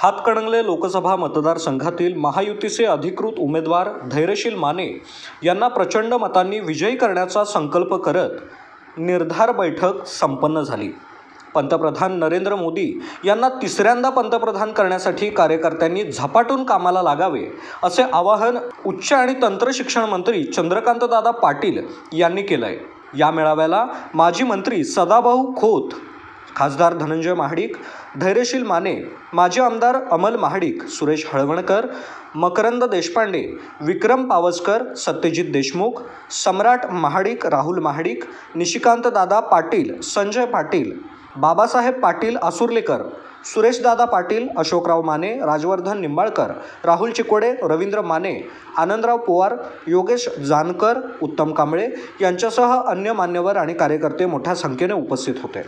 हातकणंगले लोकसभा मतदारसंघातील महायुतीचे अधिकृत उमेदवार धैर्यशील माने यांना प्रचंड मतांनी विजयी करण्याचा संकल्प करत निर्धार बैठक संपन्न झाली। पंतप्रधान नरेंद्र मोदी यांना तिसऱ्यांदा पंतप्रधान करण्यासाठी कार्यकर्त्यांनी झपाटून कामाला लागावे असे आवाहन उच्च आणि तंत्र शिक्षण मंत्री चंद्रकांतदादा पाटील यांनी केलंय। या मेळाव्याला माजी मंत्री सदाभाऊ खोत, खासदार धनंजय महाडिक, धैर्यशील माने, माजी आमदार अमल महाडिक, सुरेश हळवणकर, मकरंद देशपांडे, विक्रम पावसकर, सत्यजित देशमुख, सम्राट महाडिक, राहुल महाडिक, निशिकांत दादा पाटील, संजय पाटील, बाबासाहेब पाटील आसुर्लेकर, सुरेशदादा पाटील, अशोकराव माने, राजवर्धन निंबाळकर, राहुल चिकोडे, रवींद्र माने, आनंदराव पवार, योगेश जानकर, उत्तम कांबळे यांच्यासह अन्य मान्यवर आणि कार्यकर्ते मोठ्या संख्येने उपस्थित होते।